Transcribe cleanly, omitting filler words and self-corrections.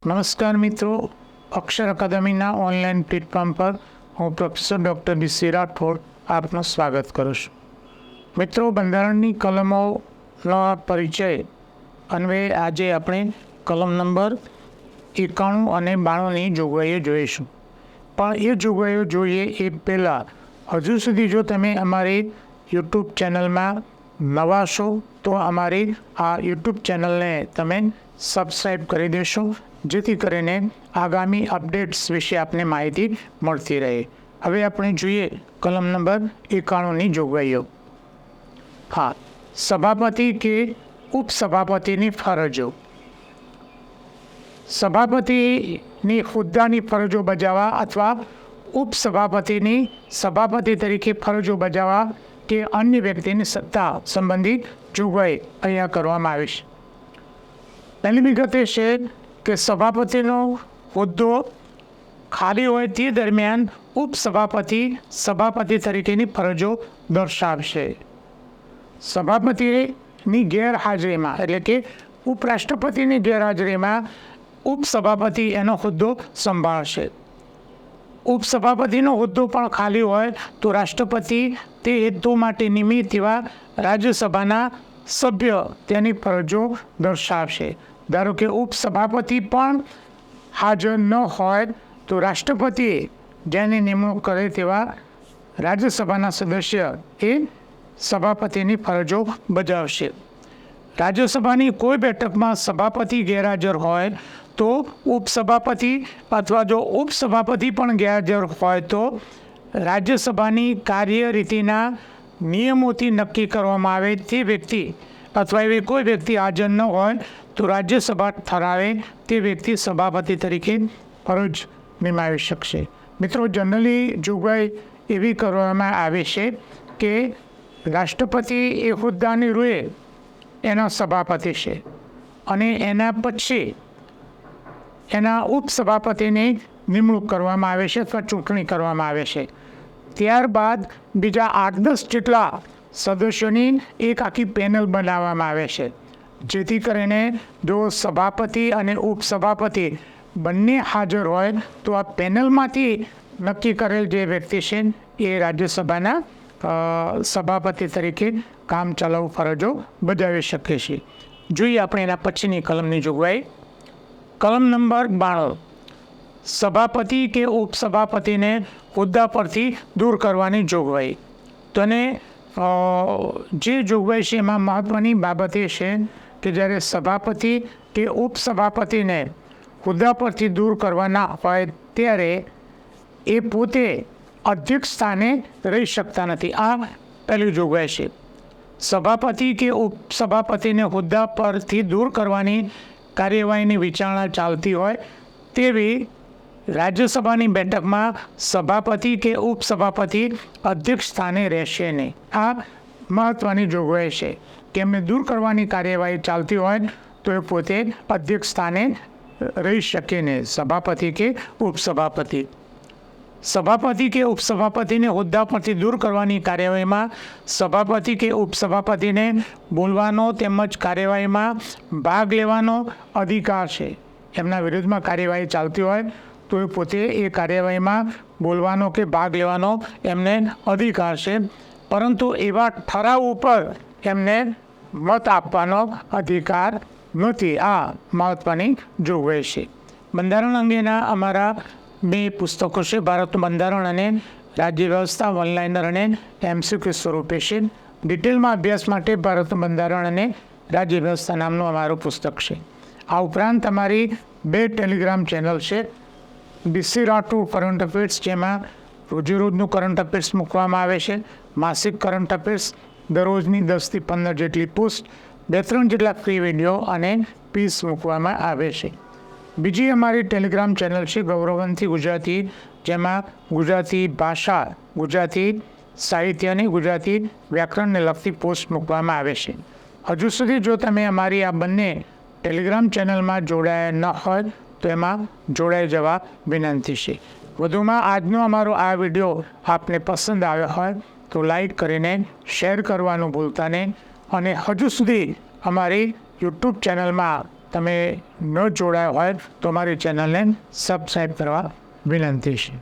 નમસ્કાર મિત્રો, અક્ષર અકાદમીના online platform પર હું પ્રોફેસર ડૉક્ટર ડીસી રાઠોડ આપનું સ્વાગત કરું છું. મિત્રો, બંધારણની કલમોનો પરિચય અન્વયે આજે આપણે કલમ નંબર 91 અને 92ની જોગવાઈઓ જોઈશું. પણ એ જોગવાઈઓ જોઈએ એ પહેલાં હજુ સુધી જો તમે અમારી યુટ્યુબ ચેનલમાં નવા છો તો અમારી આ યુટ્યુબ ચેનલને તમે સબસ્ક્રાઈબ કરી દેશો, જેથી કરીને આગામી અપડેટ્સ વિશે આપને માહિતી મળતી રહે. હવે આપણે જોઈએ કલમ નંબર 91ની જોગવાઈઓ. હા, સભાપતિ કે ઉપસભાપતિની ફરજો. સભાપતિની હોદ્દાની ફરજો બજાવવા અથવા ઉપસભાપતિની સભાપતિ તરીકે ફરજો બજાવવા કે અન્ય વ્યક્તિની સત્તા સંબંધિત જોગવાઈ અહીંયા કરવામાં આવી છે. પહેલી વિગત એ છે કે સભાપતિનો હોદ્દો ખાલી હોય તે દરમિયાન ઉપસભાપતિ સભાપતિ તરીકેની ફરજો દર્શાવશે. સભાપતિની ગેરહાજરીમાં એટલે કે ઉપરાષ્ટ્રપતિની ગેરહાજરીમાં ઉપસભાપતિ એનો હોદ્દો સંભાળશે. ઉપસભાપતિનો હોદ્દો પણ ખાલી હોય તો રાષ્ટ્રપતિ તે હેતુ માટે નિમિત્ત એવા રાજ્યસભાના સભ્ય તેની ફરજો દર્શાવશે. ધારો કે ઉપસભાપતિ પણ હાજર ન હોય તો રાષ્ટ્રપતિએ જેની નિમણૂક કરે તેવા રાજ્યસભાના સદસ્ય એ સભાપતિની ફરજો બજાવશે. રાજ્યસભાની કોઈ બેઠકમાં સભાપતિ ગેરહાજર હોય તો ઉપસભાપતિ અથવા જો ઉપસભાપતિ પણ ગેરહાજર હોય તો રાજ્યસભાની કાર્યરીતિના નિયમોથી નક્કી કરવામાં આવે તે વ્યક્તિ અથવા એવી કોઈ વ્યક્તિ હાજર ન હોય તો રાજ્યસભા ઠરાવે તે વ્યક્તિ સભાપતિ તરીકે ફરજ નિમાવી શકશે. મિત્રો, જનરલી જોગવાઈ એવી કરવામાં આવે છે કે રાષ્ટ્રપતિ એ હોદ્દાની રૂએ એના સભાપતિ છે અને એના પછી એના ઉપસભાપતિની નિમણૂક કરવામાં આવે છે અથવા ચૂંટણી કરવામાં આવે છે. ત્યારબાદ બીજા 8-10 જેટલા સદસ્યોની એક આખી પેનલ બનાવવામાં આવે છે, જેથી કરીને જો સભાપતિ અને ઉપસભાપતિ બંને હાજર હોય તો આ પેનલમાંથી નક્કી કરેલ જે વ્યક્તિ છે એ રાજ્યસભાના સભાપતિ તરીકે કામ ચલાવવું ફરજો બજાવી શકે છે. જોઈએ આપણે એના પછીની કલમની જોગવાઈ. કલમ નંબર 92. સભાપતિ કે ઉપસભાપતિને હોદ્દા પરથી દૂર કરવાની જોગવાઈ. તો જે જોગવાઈ છે એમાં મહત્ત્વની બાબત એ છે કે જ્યારે સભાપતિ કે ઉપસભાપતિને હોદ્દા પરથી દૂર કરવાના હોય ત્યારે એ પોતે અધ્યક્ષ સ્થાને રહી શકતા નથી. આ પહેલી જોગવાઈ છે. સભાપતિ કે ઉપસભાપતિને હોદ્દા પરથી દૂર કરવાની કાર્યવાહીની વિચારણા ચાલતી હોય તેવી રાજ્યસભાની બેઠકમાં સભાપતિ કે ઉપસભાપતિ અધ્યક્ષ સ્થાને રહેશે નહીં. આ મહત્ત્વની જોગવાઈ છે કે એમને દૂર કરવાની કાર્યવાહી ચાલતી હોય તો એ પોતે અધ્યક્ષ સ્થાને રહી શકે નહીં, સભાપતિ કે ઉપસભાપતિ. સભાપતિ કે ઉપસભાપતિને હોદ્દા પરથી દૂર કરવાની કાર્યવાહીમાં સભાપતિ કે ઉપસભાપતિને બોલવાનો તેમજ કાર્યવાહીમાં ભાગ લેવાનો અધિકાર છે. એમના વિરુદ્ધમાં કાર્યવાહી ચાલતી હોય તો એ પોતે એ કાર્યવાહીમાં બોલવાનો કે ભાગ લેવાનો એમને અધિકાર છે, પરંતુ એવા ઠરાવ ઉપર એમને મત આપવાનો અધિકાર નથી. આ મહત્ત્વની જોગવાઈ છે. બંધારણ અંગેના અમારા 2 પુસ્તકો છે, ભારતનું બંધારણ અને રાજ્ય વ્યવસ્થા, ઓનલાઈનર અને MCQ સ્વરૂપે છે. ડિટેલમાં અભ્યાસ માટે ભારતનું બંધારણ અને રાજ્ય વ્યવસ્થા નામનું અમારું પુસ્તક છે. આ ઉપરાંત અમારી 2 ટેલિગ્રામ ચેનલ છે, ડીસી રાઠોડ કરંટ અફેર્સ, જેમાં રોજેરોજનું કરંટ અફેર્સ મૂકવામાં આવે છે, માસિક કરંટ અફેર્સ, દરરોજની 10 થી 15 જેટલી પોસ્ટ, 2-3 જેટલા ફ્રી વિડીયો અને પીસ મૂકવામાં આવે છે. બીજી અમારી ટેલિગ્રામ ચેનલ છે ગૌરવંતી ગુજરાતી, જેમાં ગુજરાતી ભાષા, ગુજરાતી સાહિત્ય અને ગુજરાતી વ્યાકરણને લગતી પોસ્ટ મૂકવામાં આવે છે. હજુ સુધી જો તમે અમારી આ બંને ટેલિગ્રામ ચેનલમાં જોડાયા ન હોય તો એમાં જોડાઈ જવા વિનંતી છે. વધુમાં આજનો અમારો આ વિડીયો આપને પસંદ આવ્યો હોય તો લાઈક કરીને શેર કરવાનું ભૂલતા નહીં અને હજુ સુધી અમારી યુટ્યુબ ચેનલમાં તમે ન જોડાયા હોય તો મારી ચેનલને સબસ્ક્રાઈબ કરવા વિનંતી છે.